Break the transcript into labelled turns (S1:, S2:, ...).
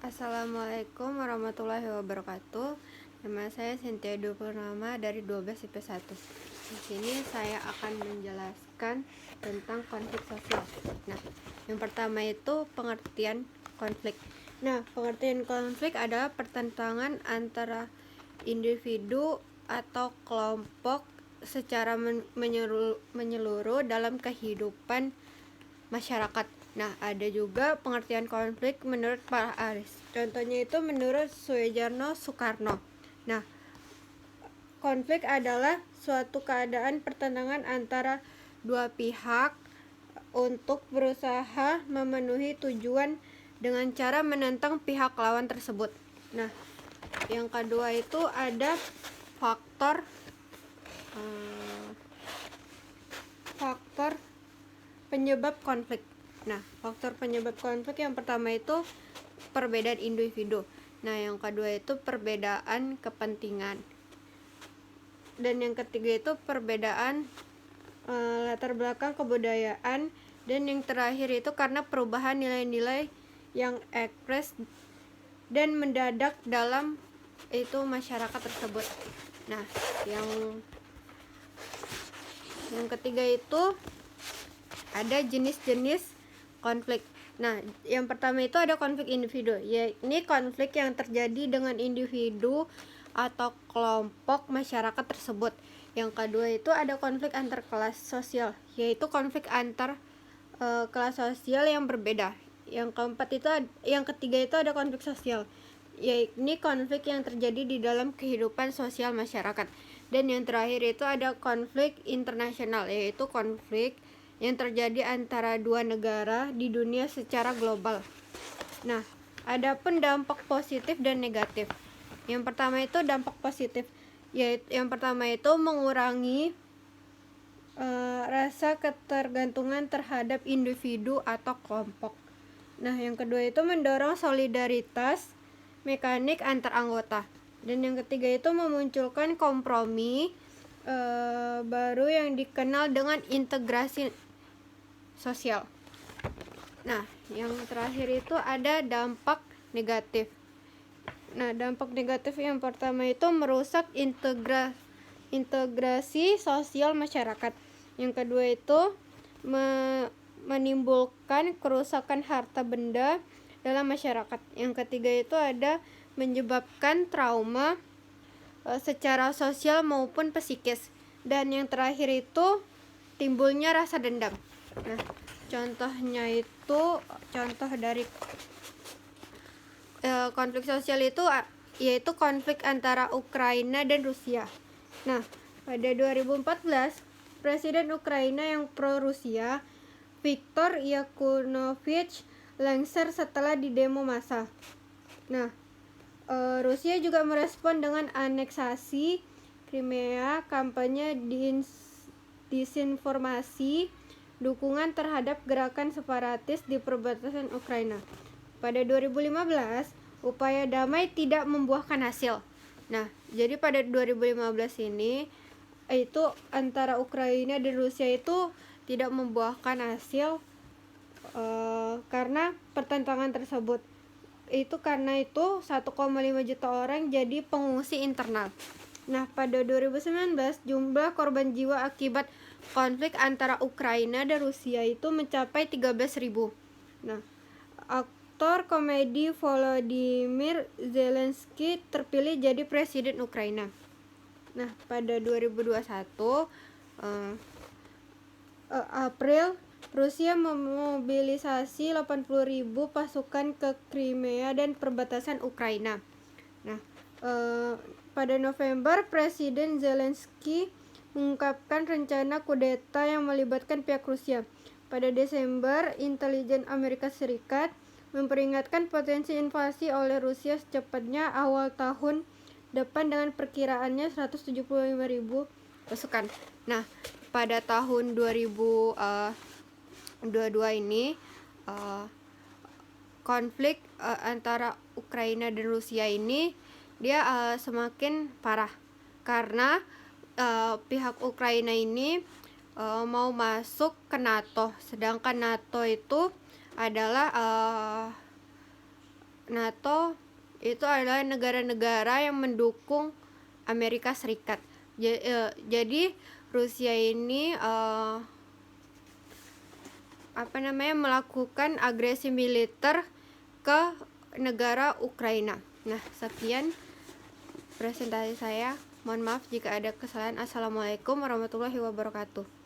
S1: Assalamualaikum warahmatullahi wabarakatuh. Nama saya Cynthia Dwi Purnama dari 12 IP1. Di sini saya akan menjelaskan tentang konflik sosial. Nah, yang pertama itu pengertian konflik. Nah, pengertian konflik adalah pertentangan antara individu atau kelompok secara menyeluruh dalam kehidupan masyarakat. Nah, ada juga pengertian konflik menurut para ahli. Contohnya itu menurut Sujarno Soekarno. Nah, konflik adalah suatu keadaan pertentangan antara dua pihak untuk berusaha memenuhi tujuan dengan cara menentang pihak lawan tersebut. Nah, yang kedua itu ada faktor penyebab konflik. Nah, faktor penyebab konflik yang pertama itu perbedaan individu. Nah, yang kedua itu perbedaan kepentingan. Dan yang ketiga itu perbedaan latar belakang kebudayaan. Dan yang terakhir itu karena perubahan nilai-nilai yang ekspres dan mendadak dalam itu masyarakat tersebut. Nah, yang ketiga itu ada jenis-jenis konflik. Nah, yang pertama itu ada konflik individu. Ini konflik yang terjadi dengan individu atau kelompok masyarakat tersebut. Yang kedua itu ada konflik antar kelas sosial, yaitu konflik antar kelas sosial yang berbeda. Yang ketiga itu ada konflik sosial. Ini konflik yang terjadi di dalam kehidupan sosial masyarakat. Dan yang terakhir itu ada konflik internasional, yaitu konflik yang terjadi antara dua negara di dunia secara global. Nah, ada pun dampak positif dan negatif. Yang pertama itu dampak positif, yaitu yang pertama itu mengurangi rasa ketergantungan terhadap individu atau kelompok. Nah, yang kedua itu mendorong solidaritas mekanik antar anggota. Dan yang ketiga itu memunculkan kompromi baru yang dikenal dengan integrasi sosial. Nah, yang terakhir itu ada dampak negatif. Nah, dampak negatif yang pertama itu merusak integrasi sosial masyarakat. Yang kedua itu menimbulkan kerusakan harta benda dalam masyarakat. Yang ketiga itu ada menyebabkan trauma secara sosial maupun psikis. Dan yang terakhir itu timbulnya rasa dendam. Nah, contohnya itu contoh dari konflik sosial itu yaitu konflik antara Ukraina dan Rusia. Nah, pada 2014 Presiden Ukraina yang pro Rusia Viktor Yanukovych lengser setelah didemo massa. Nah, Rusia juga merespon dengan aneksasi Crimea, kampanye disinformasi, dukungan terhadap gerakan separatis di perbatasan Ukraina. Pada 2015, upaya damai tidak membuahkan hasil. Nah, jadi pada 2015 ini itu antara Ukraina dan Rusia itu tidak membuahkan hasil karena pertentangan tersebut. Karena itu 1,5 juta orang jadi pengungsi internal. Nah, pada 2019 jumlah korban jiwa akibat konflik antara Ukraina dan Rusia itu mencapai 13.000. Nah, aktor komedi Volodymyr Zelensky terpilih jadi presiden Ukraina. Nah, pada 2021 April Rusia memobilisasi 80.000 pasukan ke Crimea dan perbatasan Ukraina. Nah, pada November Presiden Zelensky mengungkapkan rencana kudeta yang melibatkan pihak Rusia. Pada Desember, intelijen Amerika Serikat memperingatkan potensi invasi oleh Rusia secepatnya awal tahun depan dengan perkiraannya 175.000 pasukan. Nah, pada tahun 2022 ini konflik antara Ukraina dan Rusia ini dia semakin parah karena pihak Ukraina ini mau masuk ke NATO, sedangkan NATO itu adalah NATO itu adalah negara-negara yang mendukung Amerika Serikat. Jadi Rusia ini melakukan agresi militer ke negara Ukraina. Nah, sekian presentasi saya. Mohon maaf jika ada kesalahan. Assalamualaikum warahmatullahi wabarakatuh.